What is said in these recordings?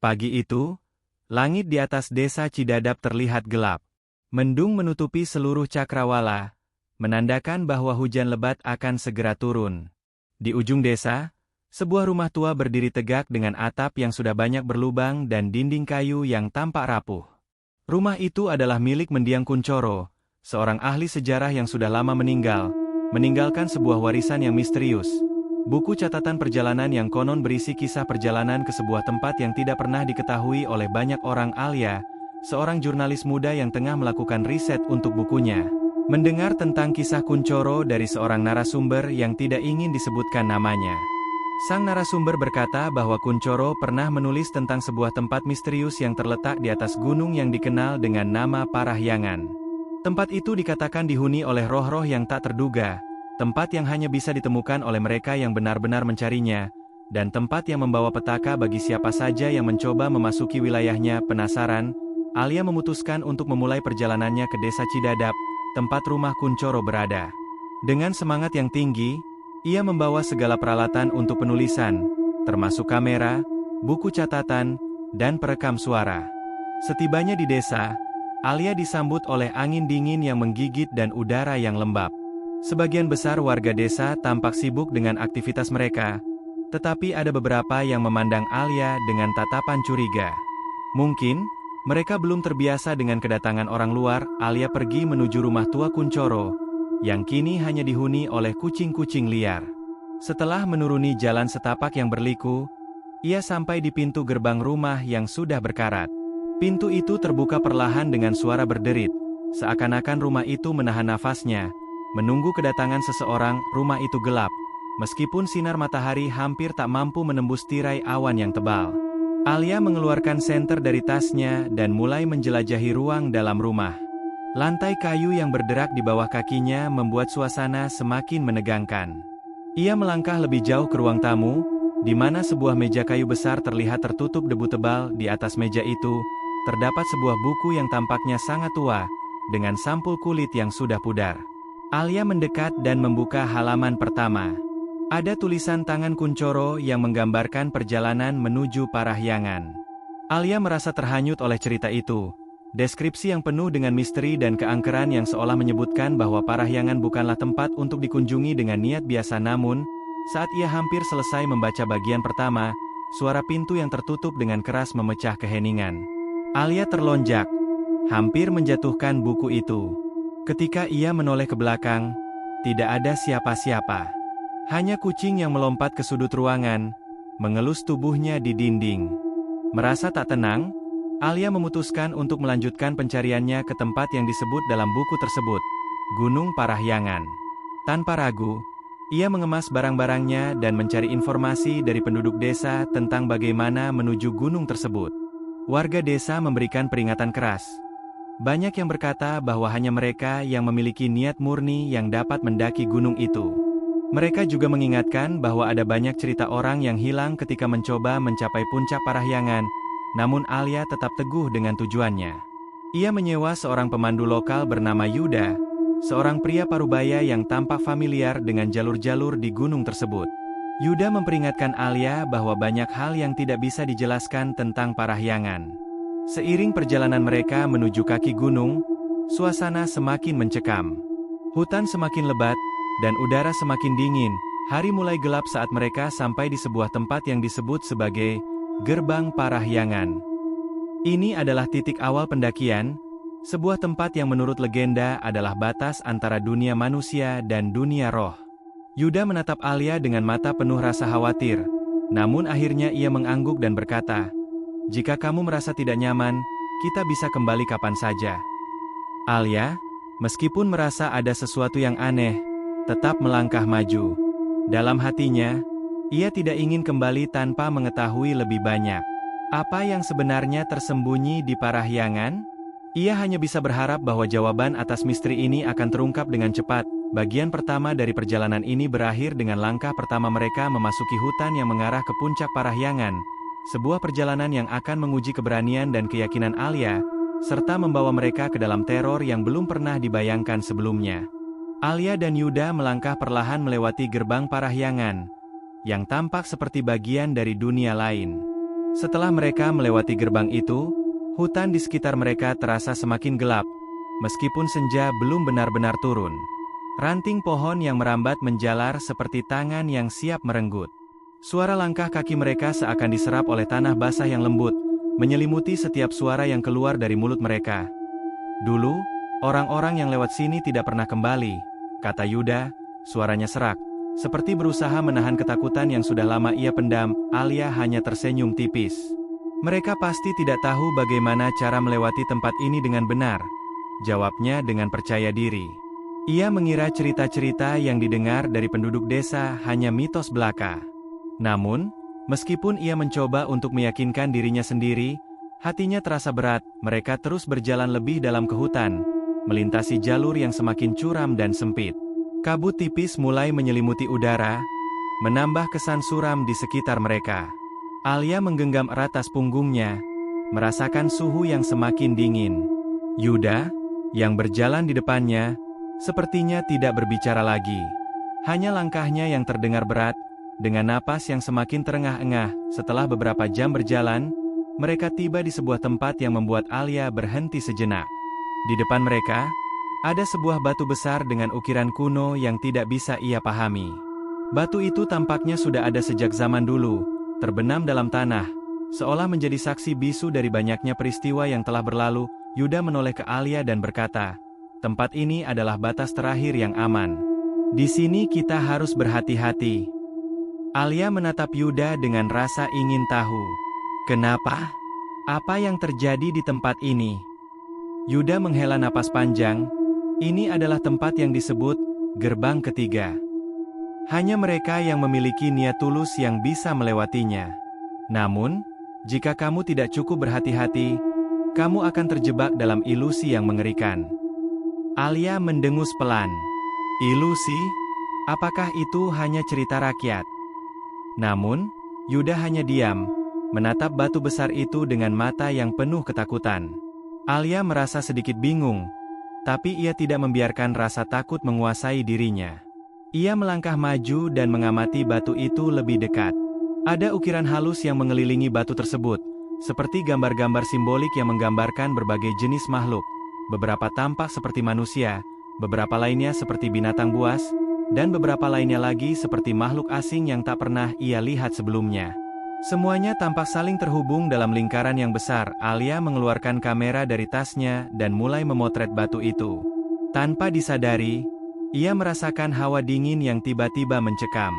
Pagi itu, langit di atas desa Cidadap terlihat gelap. Mendung menutupi seluruh cakrawala, menandakan bahwa hujan lebat akan segera turun. Di ujung desa, sebuah rumah tua berdiri tegak dengan atap yang sudah banyak berlubang dan dinding kayu yang tampak rapuh. Rumah itu adalah milik Mendiang Kuncoro, seorang ahli sejarah yang sudah lama meninggalkan sebuah warisan yang misterius. Buku catatan perjalanan yang konon berisi kisah perjalanan ke sebuah tempat yang tidak pernah diketahui oleh banyak orang. Alia, seorang jurnalis muda yang tengah melakukan riset untuk bukunya, mendengar tentang kisah Kuncoro dari seorang narasumber yang tidak ingin disebutkan namanya. Sang narasumber berkata bahwa Kuncoro pernah menulis tentang sebuah tempat misterius yang terletak di atas gunung yang dikenal dengan nama Parahyangan. Tempat itu dikatakan dihuni oleh roh-roh yang tak terduga, tempat yang hanya bisa ditemukan oleh mereka yang benar-benar mencarinya, dan tempat yang membawa petaka bagi siapa saja yang mencoba memasuki wilayahnya. Penasaran, Alia memutuskan untuk memulai perjalanannya ke desa Cidadap, tempat rumah Kuncoro berada. Dengan semangat yang tinggi, ia membawa segala peralatan untuk penulisan, termasuk kamera, buku catatan, dan perekam suara. Setibanya di desa, Alia disambut oleh angin dingin yang menggigit dan udara yang lembab. Sebagian besar warga desa tampak sibuk dengan aktivitas mereka, tetapi ada beberapa yang memandang Alia dengan tatapan curiga. Mungkin, mereka belum terbiasa dengan kedatangan orang luar. Alia pergi menuju rumah tua Kuncoro, yang kini hanya dihuni oleh kucing-kucing liar. Setelah menuruni jalan setapak yang berliku, ia sampai di pintu gerbang rumah yang sudah berkarat. Pintu itu terbuka perlahan dengan suara berderit, seakan-akan rumah itu menahan nafasnya, menunggu kedatangan seseorang. Rumah itu gelap, meskipun sinar matahari hampir tak mampu menembus tirai awan yang tebal. Alia mengeluarkan senter dari tasnya dan mulai menjelajahi ruang dalam rumah. Lantai kayu yang berderak di bawah kakinya membuat suasana semakin menegangkan. Ia melangkah lebih jauh ke ruang tamu, di mana sebuah meja kayu besar terlihat tertutup debu tebal. Di atas meja itu, terdapat sebuah buku yang tampaknya sangat tua, dengan sampul kulit yang sudah pudar. Alia mendekat dan membuka halaman pertama. Ada tulisan tangan Kuncoro yang menggambarkan perjalanan menuju Parahyangan. Alia merasa terhanyut oleh cerita itu. Deskripsi yang penuh dengan misteri dan keangkeran yang seolah menyebutkan bahwa Parahyangan bukanlah tempat untuk dikunjungi dengan niat biasa. Namun, saat ia hampir selesai membaca bagian pertama, suara pintu yang tertutup dengan keras memecah keheningan. Alia terlonjak, hampir menjatuhkan buku itu. Ketika ia menoleh ke belakang, tidak ada siapa-siapa. Hanya kucing yang melompat ke sudut ruangan, mengelus tubuhnya di dinding. Merasa tak tenang, Alia memutuskan untuk melanjutkan pencariannya ke tempat yang disebut dalam buku tersebut, Gunung Parahyangan. Tanpa ragu, ia mengemas barang-barangnya dan mencari informasi dari penduduk desa tentang bagaimana menuju gunung tersebut. Warga desa memberikan peringatan keras. Banyak yang berkata bahwa hanya mereka yang memiliki niat murni yang dapat mendaki gunung itu. Mereka juga mengingatkan bahwa ada banyak cerita orang yang hilang ketika mencoba mencapai puncak Parahyangan, namun Alia tetap teguh dengan tujuannya. Ia menyewa seorang pemandu lokal bernama Yuda, seorang pria parubaya yang tampak familiar dengan jalur-jalur di gunung tersebut. Yuda memperingatkan Alia bahwa banyak hal yang tidak bisa dijelaskan tentang Parahyangan. Seiring perjalanan mereka menuju kaki gunung, suasana semakin mencekam. Hutan semakin lebat, dan udara semakin dingin. Hari mulai gelap saat mereka sampai di sebuah tempat yang disebut sebagai Gerbang Parahyangan. Ini adalah titik awal pendakian, sebuah tempat yang menurut legenda adalah batas antara dunia manusia dan dunia roh. Yuda menatap Alia dengan mata penuh rasa khawatir, namun akhirnya ia mengangguk dan berkata, "Jika kamu merasa tidak nyaman, kita bisa kembali kapan saja." Alia, meskipun merasa ada sesuatu yang aneh, tetap melangkah maju. Dalam hatinya, ia tidak ingin kembali tanpa mengetahui lebih banyak. Apa yang sebenarnya tersembunyi di Parahyangan? Ia hanya bisa berharap bahwa jawaban atas misteri ini akan terungkap dengan cepat. Bagian pertama dari perjalanan ini berakhir dengan langkah pertama mereka memasuki hutan yang mengarah ke puncak Parahyangan. Sebuah perjalanan yang akan menguji keberanian dan keyakinan Alia, serta membawa mereka ke dalam teror yang belum pernah dibayangkan sebelumnya. Alia dan Yuda melangkah perlahan melewati gerbang Parahyangan, yang tampak seperti bagian dari dunia lain. Setelah mereka melewati gerbang itu, hutan di sekitar mereka terasa semakin gelap, meskipun senja belum benar-benar turun. Ranting pohon yang merambat menjalar seperti tangan yang siap merenggut. Suara langkah kaki mereka seakan diserap oleh tanah basah yang lembut, menyelimuti setiap suara yang keluar dari mulut mereka. Dulu, orang-orang yang lewat sini tidak pernah kembali, kata Yuda, suaranya serak, seperti berusaha menahan ketakutan yang sudah lama ia pendam. Alia hanya tersenyum tipis. Mereka pasti tidak tahu bagaimana cara melewati tempat ini dengan benar, jawabnya dengan percaya diri. Ia mengira cerita-cerita yang didengar dari penduduk desa hanya mitos belaka. Namun, meskipun ia mencoba untuk meyakinkan dirinya sendiri, hatinya terasa berat. Mereka terus berjalan lebih dalam ke hutan, melintasi jalur yang semakin curam dan sempit. Kabut tipis mulai menyelimuti udara, menambah kesan suram di sekitar mereka. Alia menggenggam erat tas punggungnya, merasakan suhu yang semakin dingin. Yuda, yang berjalan di depannya, sepertinya tidak berbicara lagi. Hanya langkahnya yang terdengar berat, dengan napas yang semakin terengah-engah. Setelah beberapa jam berjalan, mereka tiba di sebuah tempat yang membuat Alia berhenti sejenak. Di depan mereka, ada sebuah batu besar dengan ukiran kuno yang tidak bisa ia pahami. Batu itu tampaknya sudah ada sejak zaman dulu, terbenam dalam tanah, seolah menjadi saksi bisu dari banyaknya peristiwa yang telah berlalu. Yuda menoleh ke Alia dan berkata, "Tempat ini adalah batas terakhir yang aman. Di sini kita harus berhati-hati." Alia menatap Yuda dengan rasa ingin tahu. "Kenapa? Apa yang terjadi di tempat ini?" Yuda menghela napas panjang. Ini adalah tempat yang disebut gerbang ketiga. Hanya mereka yang memiliki niat tulus yang bisa melewatinya. Namun, jika kamu tidak cukup berhati-hati, kamu akan terjebak dalam ilusi yang mengerikan. Alia mendengus pelan. Ilusi? Apakah itu hanya cerita rakyat? Namun, Yuda hanya diam, menatap batu besar itu dengan mata yang penuh ketakutan. Alia merasa sedikit bingung, tapi ia tidak membiarkan rasa takut menguasai dirinya. Ia melangkah maju dan mengamati batu itu lebih dekat. Ada ukiran halus yang mengelilingi batu tersebut, seperti gambar-gambar simbolik yang menggambarkan berbagai jenis makhluk. Beberapa tampak seperti manusia, beberapa lainnya seperti binatang buas, dan beberapa lainnya lagi seperti makhluk asing yang tak pernah ia lihat sebelumnya. Semuanya tampak saling terhubung dalam lingkaran yang besar. Alia mengeluarkan kamera dari tasnya dan mulai memotret batu itu. Tanpa disadari, ia merasakan hawa dingin yang tiba-tiba mencekam.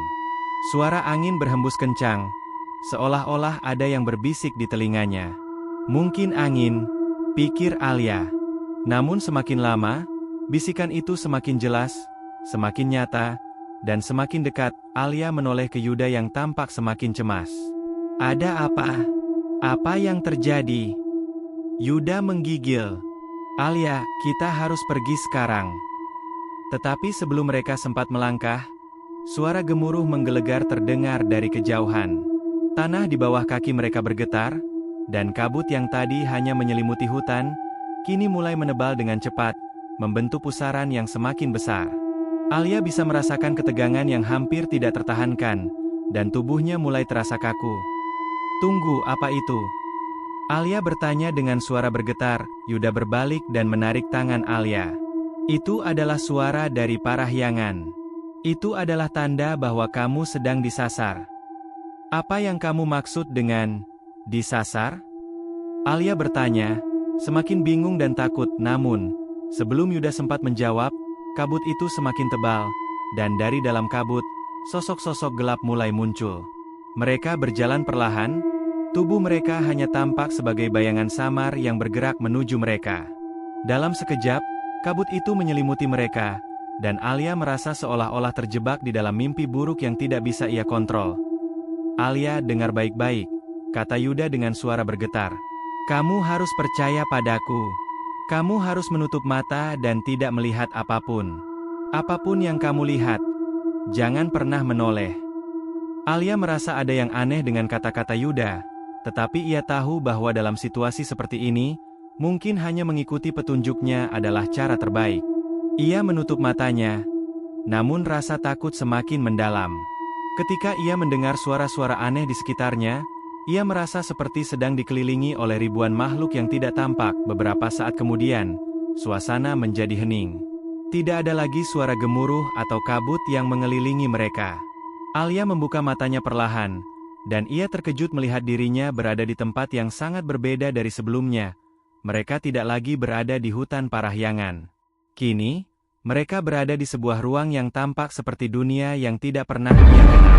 Suara angin berhembus kencang, seolah-olah ada yang berbisik di telinganya. Mungkin angin, pikir Alia. Namun semakin lama, bisikan itu semakin jelas, semakin nyata, dan semakin dekat. Alia menoleh ke Yuda yang tampak semakin cemas. "Ada apa? Apa yang terjadi?" Yuda menggigil. "Alia, kita harus pergi sekarang." Tetapi sebelum mereka sempat melangkah, suara gemuruh menggelegar terdengar dari kejauhan. Tanah di bawah kaki mereka bergetar, dan kabut yang tadi hanya menyelimuti hutan, kini mulai menebal dengan cepat, membentuk pusaran yang semakin besar. Alia bisa merasakan ketegangan yang hampir tidak tertahankan, dan tubuhnya mulai terasa kaku. "Tunggu, apa itu?" Alia bertanya dengan suara bergetar. Yuda berbalik dan menarik tangan Alia. "Itu adalah suara dari parahyangan. Itu adalah tanda bahwa kamu sedang disasar." "Apa yang kamu maksud dengan disasar?" Alia bertanya, semakin bingung dan takut. Namun, sebelum Yuda sempat menjawab, kabut itu semakin tebal, dan dari dalam kabut, sosok-sosok gelap mulai muncul. Mereka berjalan perlahan, tubuh mereka hanya tampak sebagai bayangan samar yang bergerak menuju mereka. Dalam sekejap, kabut itu menyelimuti mereka, dan Alia merasa seolah-olah terjebak di dalam mimpi buruk yang tidak bisa ia kontrol. "Alia, dengar baik-baik," kata Yuda dengan suara bergetar. "Kamu harus percaya padaku. Kamu harus menutup mata dan tidak melihat apapun. Apapun yang kamu lihat, jangan pernah menoleh." Alia merasa ada yang aneh dengan kata-kata Yuda, tetapi ia tahu bahwa dalam situasi seperti ini, mungkin hanya mengikuti petunjuknya adalah cara terbaik. Ia menutup matanya, namun rasa takut semakin mendalam. Ketika ia mendengar suara-suara aneh di sekitarnya, Ia merasa seperti sedang dikelilingi oleh ribuan makhluk yang tidak tampak. Beberapa saat kemudian, suasana menjadi hening. Tidak ada lagi suara gemuruh atau kabut yang mengelilingi mereka. Alia membuka matanya perlahan, dan ia terkejut melihat dirinya berada di tempat yang sangat berbeda dari sebelumnya. Mereka tidak lagi berada di hutan Parahyangan. Kini, mereka berada di sebuah ruang yang tampak seperti dunia yang tidak pernah ia kenal.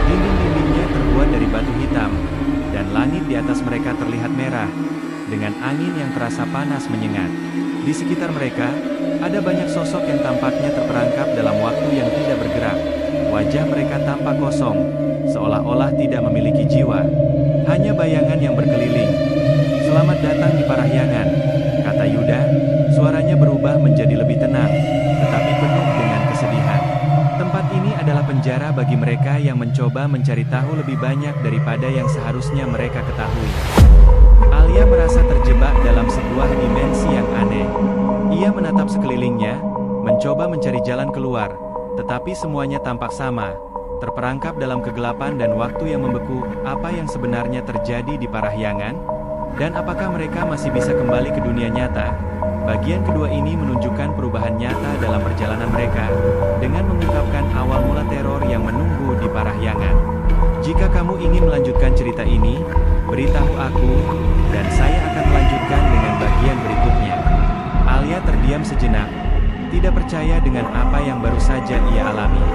Dinding-dindingnya terbuat dari batu hitam, dan langit di atas mereka terlihat merah, dengan angin yang terasa panas menyengat. Di sekitar mereka, ada banyak sosok yang tampaknya terperangkap dalam waktu yang tidak bergerak. Wajah mereka tampak kosong, seolah-olah tidak memiliki jiwa. Hanya bayangan yang berkeliling. "Selamat datang di Parahyangan," kata Yuda. Suaranya berubah menjadi lebih tenang, tetapi penuh dengan kesedihan. Tempat ini adalah penjara bagi mereka yang mencoba mencari tahu lebih banyak daripada yang seharusnya mereka ketahui. Alia merasa terjebak dalam sebuah dimensi yang aneh. Ia menatap sekelilingnya, mencoba mencari jalan keluar, tetapi semuanya tampak sama, terperangkap dalam kegelapan dan waktu yang membeku. Apa yang sebenarnya terjadi di Parahyangan? Dan apakah mereka masih bisa kembali ke dunia nyata? Bagian kedua ini menunjukkan perubahan nyata dalam perjalanan mereka, dengan mengungkapkan awal mula teror yang menunggu di Parahyangan. Jika kamu ingin melanjutkan cerita ini, beritahu aku, dan saya akan melanjutkan dengan bagian berikutnya. Alia terdiam sejenak, tidak percaya dengan apa yang baru saja ia alami.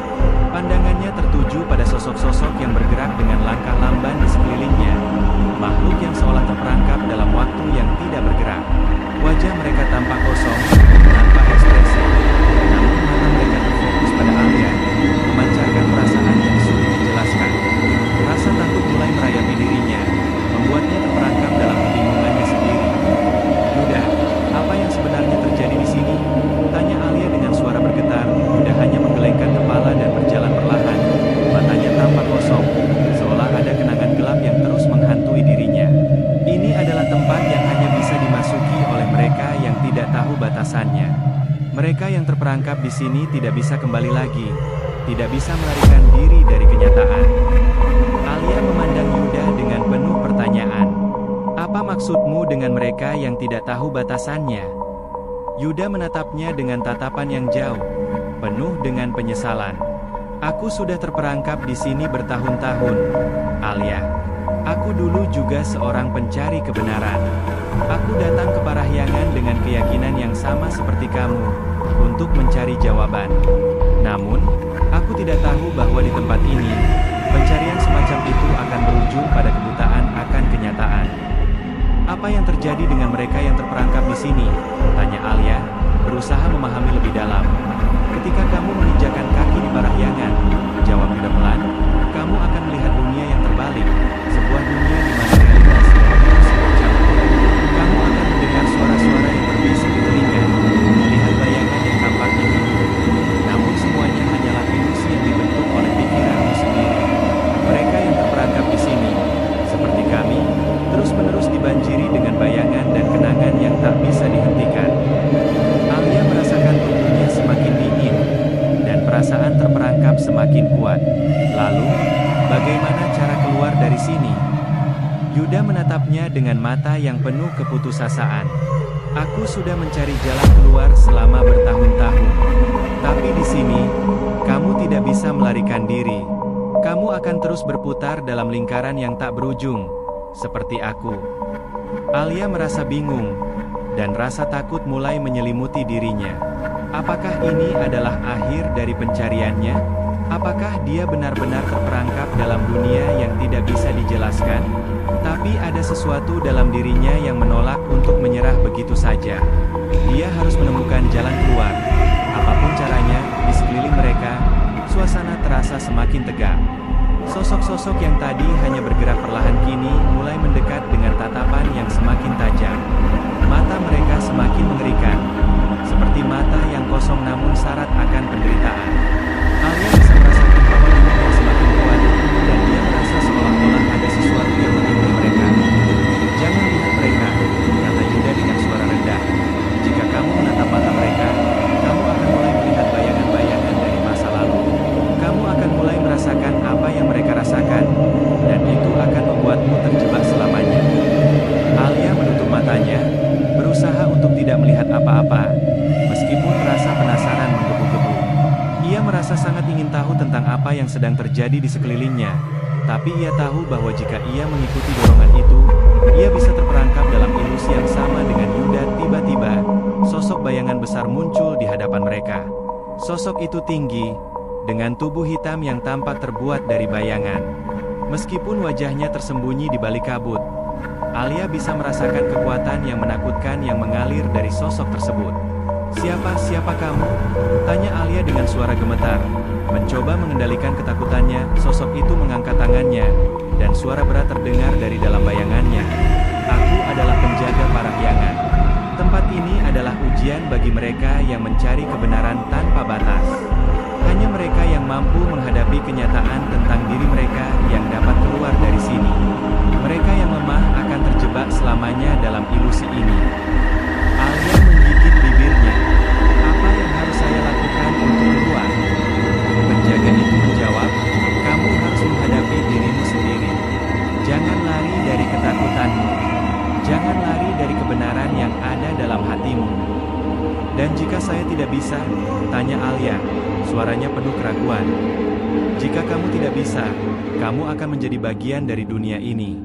Pandangannya tertuju pada sosok-sosok yang bergerak dengan langkah lamban di sekelilingnya, makhluk yang seolah terperangkap dalam waktu yang tidak bergerak. Wajah mereka tampak kosong, tanpa ekspresi. Namun mata mereka terfokus pada Alia, memancarkan perasaan yang sulit dijelaskan. Rasa takut mulai merayapi dirinya, membuatnya terperangkap dalam kebingungannya sendiri. "Yuda, apa yang sebenarnya terjadi di sini?" tanya Alia dengan suara bergetar. Yuda hanya menggelengkan kepala dan berjalan perlahan. Matanya tampak kosong, seolah ada kenangan gelap yang terus menghantui dirinya. Ini adalah tempat yang hanya bisa dimasuki oleh mereka yang tidak tahu batasannya. Mereka yang terperangkap di sini tidak bisa kembali lagi, tidak bisa melarikan diri dari kenyataan. Alia memandang Yuda dengan penuh pertanyaan. "Apa maksudmu dengan mereka yang tidak tahu batasannya?" Yuda menatapnya dengan tatapan yang jauh, penuh dengan penyesalan. "Aku sudah terperangkap di sini bertahun-tahun, Alia. Aku dulu juga seorang pencari kebenaran. Aku datang ke Parahyangan dengan keyakinan yang sama seperti kamu, untuk mencari jawaban. Namun, aku tidak tahu bahwa di tempat ini, pencarian semacam itu akan berujung pada kebutaan akan kenyataan." "Apa yang terjadi dengan mereka yang terperangkap di sini?" tanya Alia, berusaha memahami lebih dalam. "Ketika kamu menginjakan kaki di Parahyangan," jawab Yuda pelan, "kamu akan melihat dunia yang terbalik, sebuah dunia di mana realitas dan ilusi bercampur. Kamu akan mendengar suara-suara yang berbisik di telinga, melihat bayangan yang tampaknya hidup. Namun semuanya hanyalah ilusi yang dibentuk oleh pikiranmu sendiri. Mereka yang terperangkap di sini, seperti kami, terus-menerus dibanjiri dengan bayangan dan kenangan yang tak bisa dihentikan." Alia merasakan tubuhnya semakin dingin, dan perasaan terperangkap semakin kuat. "Lalu, bagaimana cara keluar dari sini?" Yuda menatapnya dengan mata yang penuh keputusasaan. "Aku sudah mencari jalan keluar selama bertahun-tahun. Tapi di sini, kamu tidak bisa melarikan diri. Kamu akan terus berputar dalam lingkaran yang tak berujung, seperti aku." Alia merasa bingung, dan rasa takut mulai menyelimuti dirinya. Apakah ini adalah akhir dari pencariannya? Apakah dia benar-benar terperangkap dalam dunia yang tidak bisa dijelaskan? Tapi ada sesuatu dalam dirinya yang menolak untuk menyerah begitu saja. Dia harus menemukan jalan keluar. Apapun caranya, di sekeliling mereka, suasana terasa semakin tegak. Sosok-sosok yang tadi hanya bergerak perlahan kini mulai mendekat dengan tatapan yang semakin tajam. Mata mereka semakin mengerikan, seperti mata yang kosong namun syarat akan penderitaan. Alia bisa merasakan hawa dingin yang semakin kuat, dan dia merasa seolah-olah ada sesuatu yang menimbul mereka. "Jangan lihat mereka," kata Yuda dengan suara rendah. "Jika kamu menatap mata mereka, kamu akan mulai melihat bayangan-bayangan dari masa lalu. Kamu akan mulai merasakan apa yang mereka rasakan, dan itu akan membuatmu ingin tahu tentang apa yang sedang terjadi di sekelilingnya, tapi ia tahu bahwa jika ia mengikuti dorongan itu, ia bisa terperangkap dalam ilusi yang sama dengan Yuda. Tiba-tiba, sosok bayangan besar muncul di hadapan mereka. Sosok itu tinggi, dengan tubuh hitam yang tampak terbuat dari bayangan. Meskipun wajahnya tersembunyi di balik kabut, Alia bisa merasakan kekuatan yang menakutkan yang mengalir dari sosok tersebut. Siapa kamu?" tanya Alia dengan suara gemetar. Mencoba mengendalikan ketakutannya, sosok itu mengangkat tangannya, dan suara berat terdengar dari dalam bayangannya. "Aku adalah penjaga parahyangan. Tempat ini adalah ujian bagi mereka yang mencari kebenaran tanpa batas. Hanya mereka yang mampu menghadapi kenyataan tentang diri mereka yang dapat keluar dari sini. Mereka yang lemah akan terjebak selamanya dalam ilusi ini." Alia menggigit bibirnya. "Apa yang harus saya lakukan untuk keluar?" Penjaga itu menjawab, "Kamu harus menghadapi dirimu sendiri. Jangan lari dari ketakutanmu. Jangan lari dari kebenaran yang ada dalam hatimu." "Dan jika saya tidak bisa?" tanya Alia, suaranya penuh keraguan. "Jika kamu tidak bisa, kamu akan menjadi bagian dari dunia ini.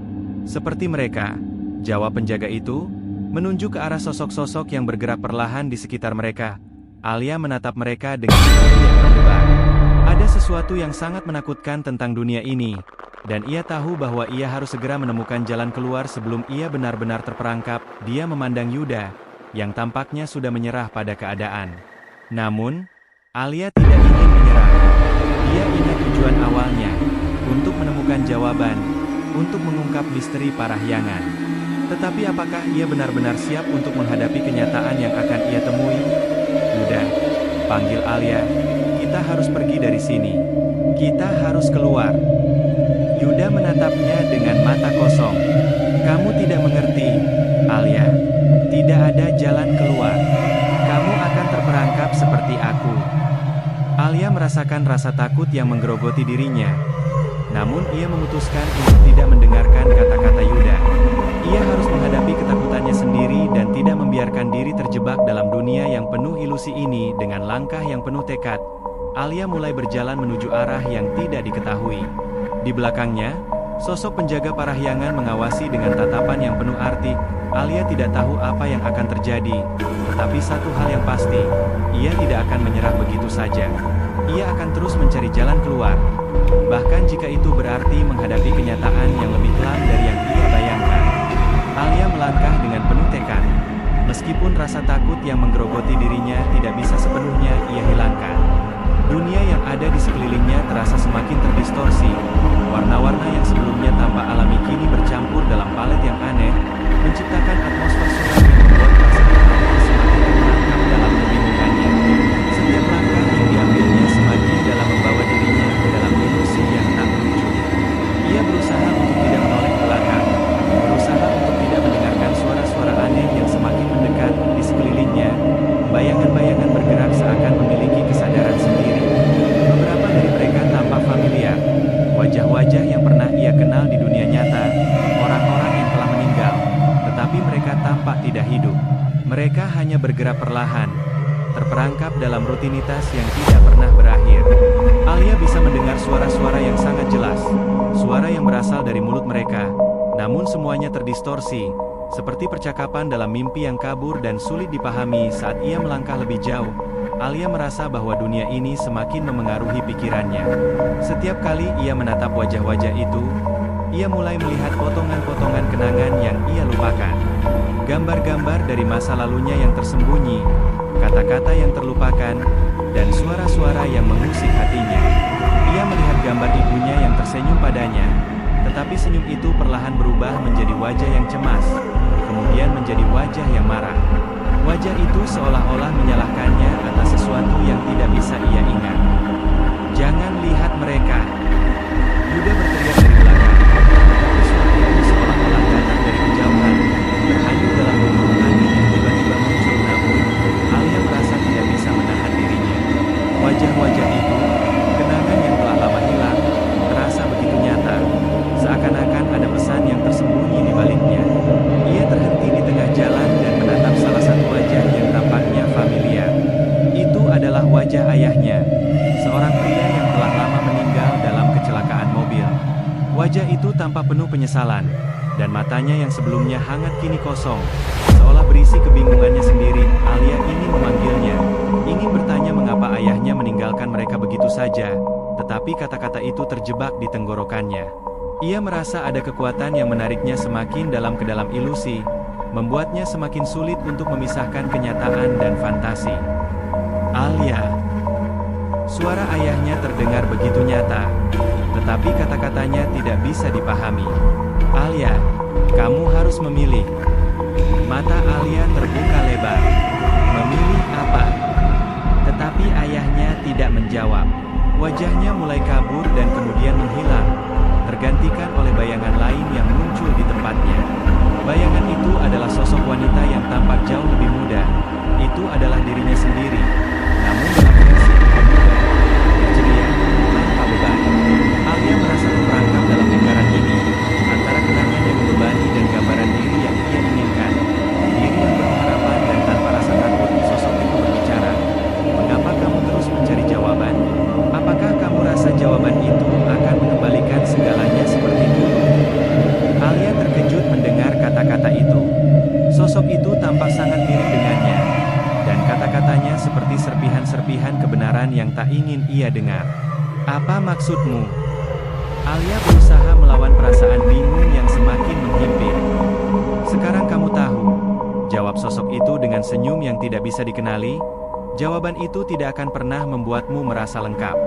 Seperti mereka," jawab penjaga itu, menunjuk ke arah sosok-sosok yang bergerak perlahan di sekitar mereka. Alia menatap mereka dengan hati yang berdebar. Ada sesuatu yang sangat menakutkan tentang dunia ini, dan ia tahu bahwa ia harus segera menemukan jalan keluar sebelum ia benar-benar terperangkap. Dia memandang Yuda, yang tampaknya sudah menyerah pada keadaan. Namun, Alia tidak ingin menyerah. Dia ingat tujuan awalnya, untuk menemukan jawaban, untuk mengungkap misteri parahyangan. Tetapi apakah ia benar-benar siap untuk menghadapi kenyataan yang akan ia temui? "Yuda," panggil Alia, "kita harus pergi dari sini. Kita harus keluar." Yuda menatapnya dengan mata kosong. "Kamu tidak mengerti, Alia. Tidak ada jalan keluar. Kamu akan terperangkap seperti aku." Alia merasakan rasa takut yang menggerogoti dirinya. Namun ia memutuskan untuk tidak mendengarkan kata-kata Yuda. Ia harus menghadapi ketakutannya sendiri dan tidak membiarkan diri terjebak dalam dunia yang penuh ilusi ini. Dengan langkah yang penuh tekad, Alia mulai berjalan menuju arah yang tidak diketahui. Di belakangnya, sosok penjaga parahyangan mengawasi dengan tatapan yang penuh arti. Alia tidak tahu apa yang akan terjadi, tetapi satu hal yang pasti, ia tidak akan menyerah begitu saja. Ia akan terus mencari jalan keluar, bahkan jika itu berarti menghadapi kenyataan yang lebih kelam dari yang ia bayangkan. Alia melangkah dengan penuh tekad. Meskipun rasa takut yang menggerogoti dirinya tidak bisa sepenuhnya ia hilangkan. Dunia yang ada di sekelilingnya terasa semakin terdistorsi. Warna-warna yang sebelumnya tampak alami kini bercampur dalam palet yang aneh, menciptakan atmosfer suram yang membuat perasaan semakin terperangkap dalam kebingungannya. Setiap langkah yang diambilnya semakin dalam membawa dirinya ke dalam ilusi yang tak berujung. Ia berusaha untuk tidak menoleh ke belakang, berusaha untuk tidak mendengarkan suara-suara aneh yang semakin mendekat di sekelilingnya. Bayangan-bayangan bergerak seakan memiliki kesadaran sendiri. Beberapa dari mereka tampak familiar, wajah-wajah yang pernah ia kenal di dunia nyata, orang-orang yang telah meninggal, tetapi mereka tampak tidak hidup. Mereka hanya bergerak perlahan, terperangkap dalam rutinitas yang tidak pernah berakhir. Alia bisa mendengar suara-suara yang sangat jelas, suara yang berasal dari mulut mereka, namun semuanya terdistorsi, seperti percakapan dalam mimpi yang kabur dan sulit dipahami. Saat ia melangkah lebih jauh, Alia merasa bahwa dunia ini semakin memengaruhi pikirannya. Setiap kali ia menatap wajah-wajah itu, ia mulai melihat potongan-potongan kenangan yang ia lupakan. Gambar-gambar dari masa lalunya yang tersembunyi, kata-kata yang terlupakan, dan suara-suara yang mengusik hatinya. Ia melihat gambar ibunya yang tersenyum padanya, tetapi senyum itu perlahan berubah menjadi wajah yang cemas, kemudian menjadi wajah yang marah. Wajah itu seolah-olah menyalahkannya atas sesuatu yang tidak bisa ia ingat. "Jangan lihat mereka!" Yuda berteriak dari belakang, tetapi suara itu seolah-olah datang dari kejauhan, terhanyut dalam gunung angin yang tiba-tiba muncul. Namun, Alia merasa tidak bisa menahan dirinya. Wajah-wajah itu, kenangan yang telah lama hilang, terasa begitu nyata, seakan-akan ada pesan yang tersembunyi di baliknya. Ia terhenti di tengah jalan dan menatap salah satu wajah yang tampaknya familiar. Itu adalah wajah ayahnya, seorang pria yang tampak penuh penyesalan, dan matanya yang sebelumnya hangat kini kosong. Seolah berisi kebingungannya sendiri, Alia ingin memanggilnya, ingin bertanya mengapa ayahnya meninggalkan mereka begitu saja, tetapi kata-kata itu terjebak di tenggorokannya. Ia merasa ada kekuatan yang menariknya semakin dalam ke dalam ilusi, membuatnya semakin sulit untuk memisahkan kenyataan dan fantasi. Alia. Suara ayahnya terdengar begitu nyata, tetapi kata-katanya tidak bisa dipahami. Alia, kamu harus memilih. Mata Alia terbuka lebar. Memilih apa? Tetapi ayahnya tidak menjawab. Wajahnya mulai kabur dan kemudian menghilang, tergantikan oleh bayangan lain yang muncul di tempatnya. Bayangan itu adalah sosok wanita yang tampak jauh lebih muda. Itu adalah dirinya sendiri, namun dalam versi lebih muda, ceria, tanpa beban. Alia merasa terperangkap dalam lingkaran ini, antara kenangan yang membebani dan gambaran diri yang ia inginkan. Diri yang berharapan dan tanpa rasa takut, sosok itu berbicara. Mengapa kamu terus mencari jawaban? Apakah kamu rasa jawaban itu akan mengembalikan segalanya seperti dulu? Alia terkejut mendengar kata-kata itu. Sosok itu tampak sangat mirip dengannya, dan kata-katanya seperti serpihan-serpihan kebenaran yang tak ingin ia dengar. Apa maksudmu? Alia berusaha melawan perasaan bingung yang semakin menghimpit. Sekarang kamu tahu, jawab sosok itu dengan senyum yang tidak bisa dikenali. Jawaban itu tidak akan pernah membuatmu merasa lengkap.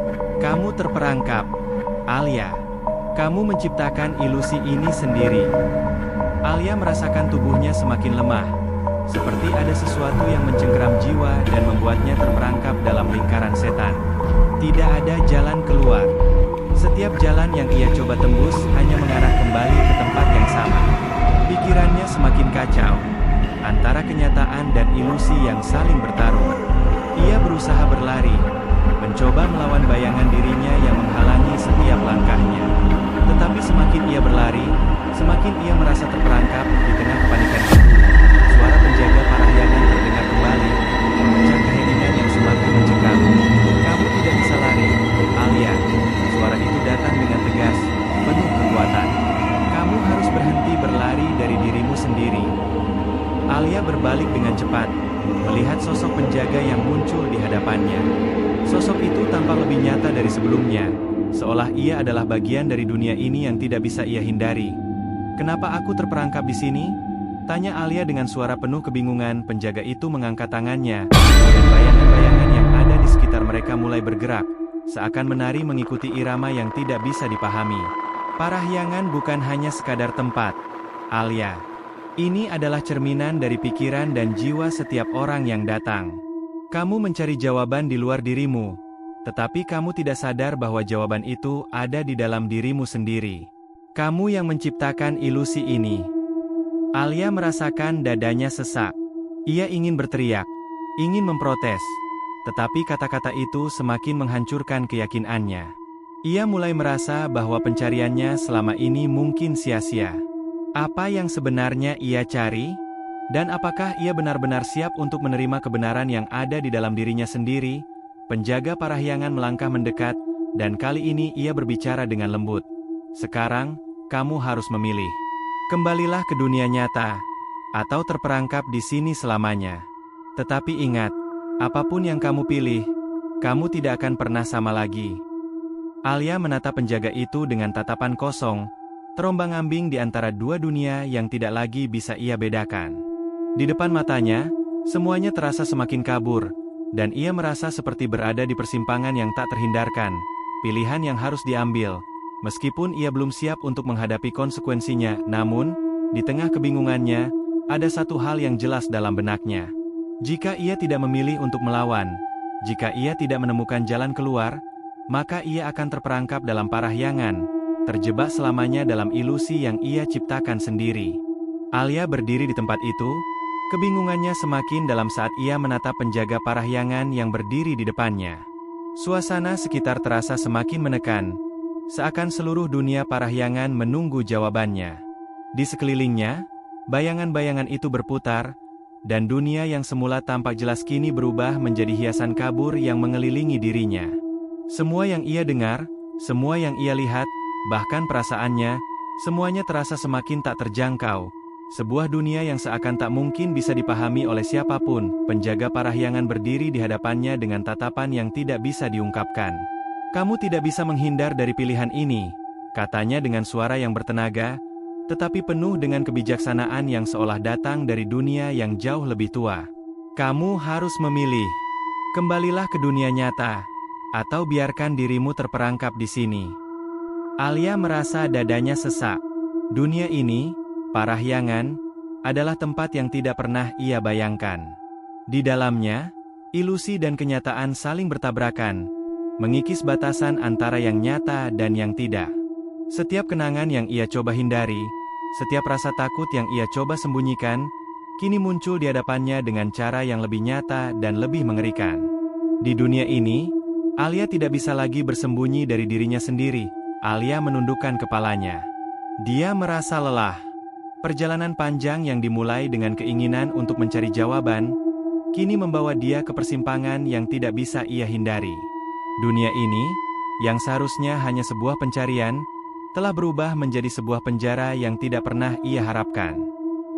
Kamu terperangkap, Alia. Kamu menciptakan ilusi ini sendiri. Alia merasakan tubuhnya semakin lemah, seperti ada sesuatu yang mencengkeram jiwa dan membuatnya terperangkap dalam lingkaran setan. Tidak ada jalan keluar. Setiap jalan yang ia coba tembus hanya mengarah kembali ke tempat yang sama. Pikirannya semakin kacau, antara kenyataan dan ilusi yang saling bertarung. Ia berusaha berlari, mencoba melawan bayangan dirinya yang menghalangi setiap langkahnya. Tetapi semakin ia berlari, semakin ia merasa terperangkap di tengah kepanikan itu. Suara penjaga parahyangan terdengar kembali, memecah keheningan yang semakin mencekam. Kamu tidak bisa lari, Alia. Suara itu datang dengan tegas, penuh kekuatan. Kamu harus berhenti berlari dari dirimu sendiri. Alia berbalik dengan cepat, melihat sosok penjaga yang muncul di hadapannya. Sosok itu tampak lebih nyata dari sebelumnya, seolah ia adalah bagian dari dunia ini yang tidak bisa ia hindari. Kenapa aku terperangkap di sini? Tanya Alia dengan suara penuh kebingungan. Penjaga itu mengangkat tangannya, dan bayangan-bayangan yang ada di sekitar mereka mulai bergerak, seakan menari mengikuti irama yang tidak bisa dipahami. Parahyangan bukan hanya sekadar tempat, Alia. Ini adalah cerminan dari pikiran dan jiwa setiap orang yang datang. Kamu mencari jawaban di luar dirimu, tetapi kamu tidak sadar bahwa jawaban itu ada di dalam dirimu sendiri. Kamu yang menciptakan ilusi ini. Alia merasakan dadanya sesak. Ia ingin berteriak, ingin memprotes, tetapi kata-kata itu semakin menghancurkan keyakinannya. Ia mulai merasa bahwa pencariannya selama ini mungkin sia-sia. Apa yang sebenarnya ia cari? Dan apakah ia benar-benar siap untuk menerima kebenaran yang ada di dalam dirinya sendiri? Penjaga parahyangan melangkah mendekat, dan kali ini ia berbicara dengan lembut. Sekarang, kamu harus memilih. Kembalilah ke dunia nyata, atau terperangkap di sini selamanya. Tetapi ingat, apapun yang kamu pilih, kamu tidak akan pernah sama lagi. Alia menatap penjaga itu dengan tatapan kosong, terombang-ambing di antara dua dunia yang tidak lagi bisa ia bedakan. Di depan matanya, semuanya terasa semakin kabur, dan ia merasa seperti berada di persimpangan yang tak terhindarkan, pilihan yang harus diambil. Meskipun ia belum siap untuk menghadapi konsekuensinya, namun, di tengah kebingungannya, ada satu hal yang jelas dalam benaknya. Jika ia tidak memilih untuk melawan, jika ia tidak menemukan jalan keluar, maka ia akan terperangkap dalam parahyangan, terjebak selamanya dalam ilusi yang ia ciptakan sendiri. Alia berdiri di tempat itu, kebingungannya semakin dalam saat ia menatap penjaga parahyangan yang berdiri di depannya. Suasana sekitar terasa semakin menekan, seakan seluruh dunia parahyangan menunggu jawabannya. Di sekelilingnya, bayangan-bayangan itu berputar, dan dunia yang semula tampak jelas kini berubah menjadi hiasan kabur yang mengelilingi dirinya. Semua yang ia dengar, semua yang ia lihat, bahkan perasaannya, Semuanya terasa semakin tak terjangkau. Sebuah dunia yang seakan tak mungkin bisa dipahami oleh siapapun. Penjaga Parahyangan berdiri di hadapannya dengan tatapan yang tidak bisa diungkapkan. "Kamu tidak bisa menghindar dari pilihan ini," katanya dengan suara yang bertenaga, tetapi penuh dengan kebijaksanaan yang seolah datang dari dunia yang jauh lebih tua. "Kamu harus memilih. Kembalilah ke dunia nyata, atau biarkan dirimu terperangkap di sini." Alia merasa dadanya sesak. Dunia ini, Parahyangan, adalah tempat yang tidak pernah ia bayangkan. Di dalamnya, ilusi dan kenyataan saling bertabrakan, mengikis batasan antara yang nyata dan yang tidak. Setiap kenangan yang ia coba hindari, setiap rasa takut yang ia coba sembunyikan, kini muncul di hadapannya dengan cara yang lebih nyata dan lebih mengerikan. Di dunia ini, Alia tidak bisa lagi bersembunyi dari dirinya sendiri. Alia menundukkan kepalanya. Dia merasa lelah. Perjalanan panjang yang dimulai dengan keinginan untuk mencari jawaban, kini membawa dia ke persimpangan yang tidak bisa ia hindari. Dunia ini, yang seharusnya hanya sebuah pencarian, telah berubah menjadi sebuah penjara yang tidak pernah ia harapkan.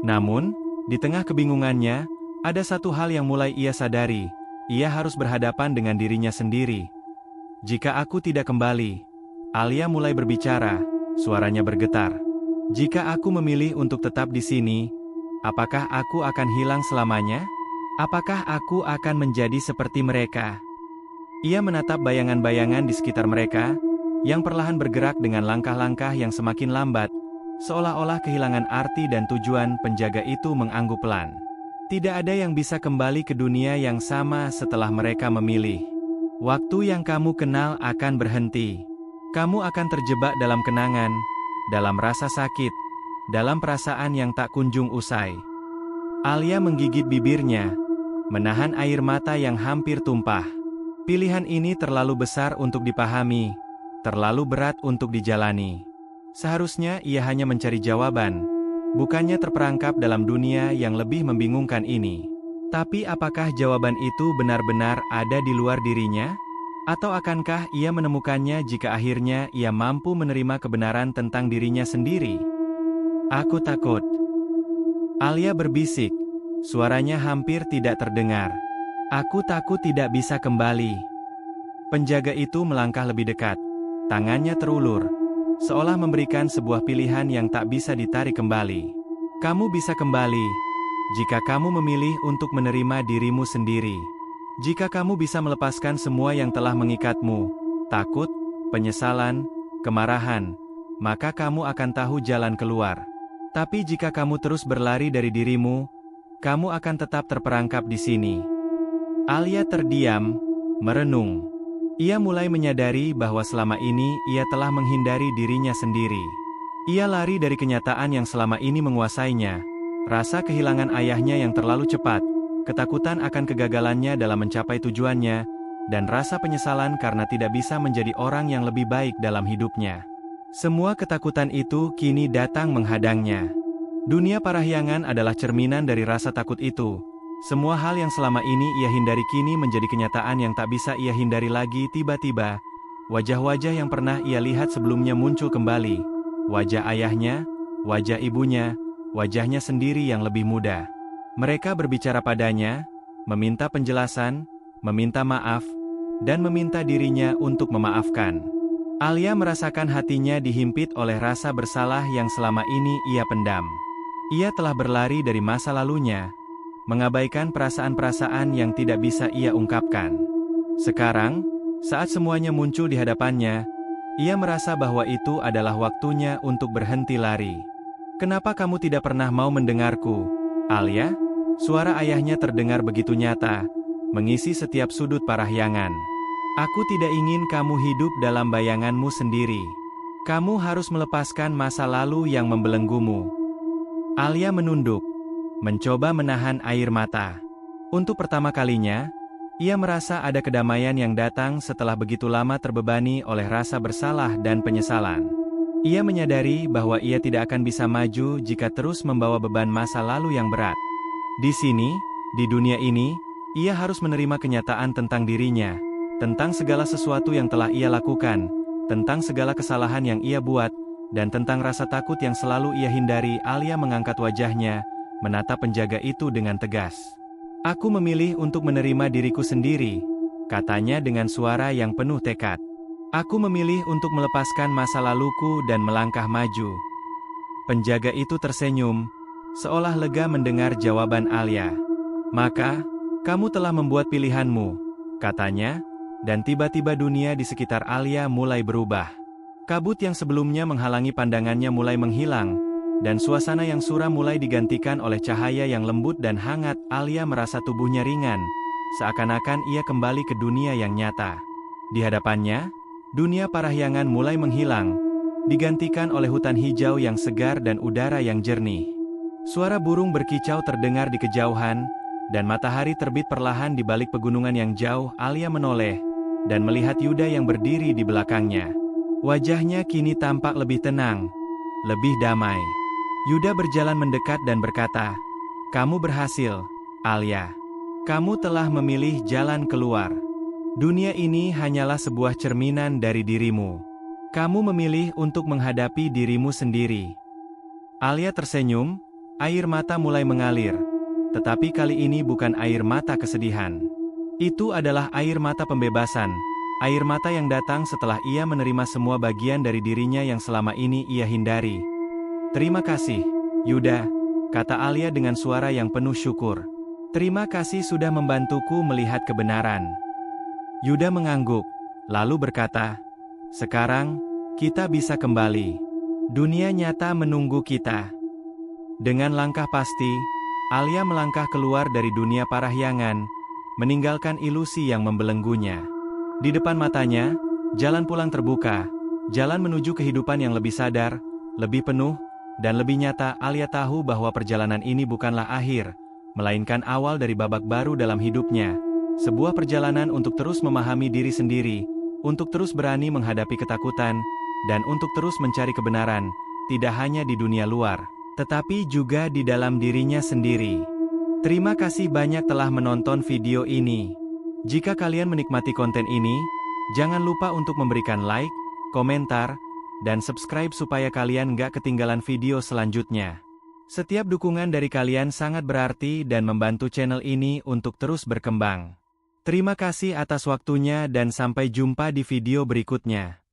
Namun, di tengah kebingungannya, ada satu hal yang mulai ia sadari, ia harus berhadapan dengan dirinya sendiri. "Jika aku tidak kembali," Alia mulai berbicara, suaranya bergetar. "Jika aku memilih untuk tetap di sini, apakah aku akan hilang selamanya? Apakah aku akan menjadi seperti mereka?" Ia menatap bayangan-bayangan di sekitar mereka, yang perlahan bergerak dengan langkah-langkah yang semakin lambat, seolah-olah kehilangan arti dan tujuan. Penjaga itu mengangguk pelan. Tidak ada yang bisa kembali ke dunia yang sama setelah mereka memilih. "Waktu yang kamu kenal akan berhenti. Kamu akan terjebak dalam kenangan, dalam rasa sakit, dalam perasaan yang tak kunjung usai." Alia menggigit bibirnya, menahan air mata yang hampir tumpah. Pilihan ini terlalu besar untuk dipahami, terlalu berat untuk dijalani. Seharusnya ia hanya mencari jawaban, bukannya terperangkap dalam dunia yang lebih membingungkan ini. Tapi apakah jawaban itu benar-benar ada di luar dirinya? Atau akankah ia menemukannya jika akhirnya ia mampu menerima kebenaran tentang dirinya sendiri? "Aku takut." Alia berbisik, suaranya hampir tidak terdengar. "Aku takut tidak bisa kembali." Penjaga itu melangkah lebih dekat, tangannya terulur, seolah memberikan sebuah pilihan yang tak bisa ditarik kembali. "Kamu bisa kembali, jika kamu memilih untuk menerima dirimu sendiri. Jika kamu bisa melepaskan semua yang telah mengikatmu, takut, penyesalan, kemarahan, maka kamu akan tahu jalan keluar. Tapi jika kamu terus berlari dari dirimu, kamu akan tetap terperangkap di sini." Alia terdiam, merenung. Ia mulai menyadari bahwa selama ini ia telah menghindari dirinya sendiri. Ia lari dari kenyataan yang selama ini menguasainya, rasa kehilangan ayahnya yang terlalu cepat, ketakutan akan kegagalannya dalam mencapai tujuannya, dan rasa penyesalan karena tidak bisa menjadi orang yang lebih baik dalam hidupnya. Semua ketakutan itu kini datang menghadangnya. Dunia Parahyangan adalah cerminan dari rasa takut itu. Semua hal yang selama ini ia hindari kini menjadi kenyataan yang tak bisa ia hindari lagi. Tiba-tiba, wajah-wajah yang pernah ia lihat sebelumnya muncul kembali. Wajah ayahnya, wajah ibunya, wajahnya sendiri yang lebih muda. Mereka berbicara padanya, meminta penjelasan, meminta maaf, dan meminta dirinya untuk memaafkan. Alia merasakan hatinya dihimpit oleh rasa bersalah yang selama ini ia pendam. Ia telah berlari dari masa lalunya, mengabaikan perasaan-perasaan yang tidak bisa ia ungkapkan. Sekarang, saat semuanya muncul di hadapannya, ia merasa bahwa itu adalah waktunya untuk berhenti lari. "Kenapa kamu tidak pernah mau mendengarku, Alia?" Suara ayahnya terdengar begitu nyata, mengisi setiap sudut Parahyangan. "Aku tidak ingin kamu hidup dalam bayanganmu sendiri. Kamu harus melepaskan masa lalu yang membelenggumu." Alia menunduk, mencoba menahan air mata. Untuk pertama kalinya, ia merasa ada kedamaian yang datang setelah begitu lama terbebani oleh rasa bersalah dan penyesalan. Ia menyadari bahwa ia tidak akan bisa maju jika terus membawa beban masa lalu yang berat. Di sini, di dunia ini, ia harus menerima kenyataan tentang dirinya, tentang segala sesuatu yang telah ia lakukan, tentang segala kesalahan yang ia buat, dan tentang rasa takut yang selalu ia hindari. Alia mengangkat wajahnya, menatap penjaga itu dengan tegas. Aku memilih untuk menerima diriku sendiri, katanya dengan suara yang penuh tekad. Aku memilih untuk melepaskan masa laluku dan melangkah maju. Penjaga itu tersenyum, seolah lega mendengar jawaban Alia. Maka, kamu telah membuat pilihanmu, katanya, dan tiba-tiba dunia di sekitar Alia mulai berubah. Kabut yang sebelumnya menghalangi pandangannya mulai menghilang, dan suasana yang suram mulai digantikan oleh cahaya yang lembut dan hangat. Alia merasa tubuhnya ringan, seakan-akan ia kembali ke dunia yang nyata. Di hadapannya, dunia parahyangan mulai menghilang, digantikan oleh hutan hijau yang segar dan udara yang jernih. Suara burung berkicau terdengar di kejauhan, dan matahari terbit perlahan di balik pegunungan yang jauh. Alia menoleh, dan melihat Yuda yang berdiri di belakangnya. Wajahnya kini tampak lebih tenang, lebih damai. Yuda berjalan mendekat dan berkata, "Kamu berhasil, Alia. Kamu telah memilih jalan keluar. Dunia ini hanyalah sebuah cerminan dari dirimu. Kamu memilih untuk menghadapi dirimu sendiri." Alia tersenyum, air mata mulai mengalir. Tetapi kali ini bukan air mata kesedihan. Itu adalah air mata pembebasan. Air mata yang datang setelah ia menerima semua bagian dari dirinya yang selama ini ia hindari. "Terima kasih, Yuda," kata Alia dengan suara yang penuh syukur. "Terima kasih sudah membantuku melihat kebenaran." Yuda mengangguk, lalu berkata, "Sekarang, kita bisa kembali. Dunia nyata menunggu kita." Dengan langkah pasti, Alia melangkah keluar dari dunia parahyangan, meninggalkan ilusi yang membelenggunya. Di depan matanya, jalan pulang terbuka, jalan menuju kehidupan yang lebih sadar, lebih penuh, dan lebih nyata. Alia tahu bahwa perjalanan ini bukanlah akhir, melainkan awal dari babak baru dalam hidupnya. Sebuah perjalanan untuk terus memahami diri sendiri, untuk terus berani menghadapi ketakutan, dan untuk terus mencari kebenaran, tidak hanya di dunia luar, tetapi juga di dalam dirinya sendiri. Terima kasih banyak telah menonton video ini. Jika kalian menikmati konten ini, jangan lupa untuk memberikan like, komentar, dan subscribe supaya kalian nggak ketinggalan video selanjutnya. Setiap dukungan dari kalian sangat berarti dan membantu channel ini untuk terus berkembang. Terima kasih atas waktunya dan sampai jumpa di video berikutnya.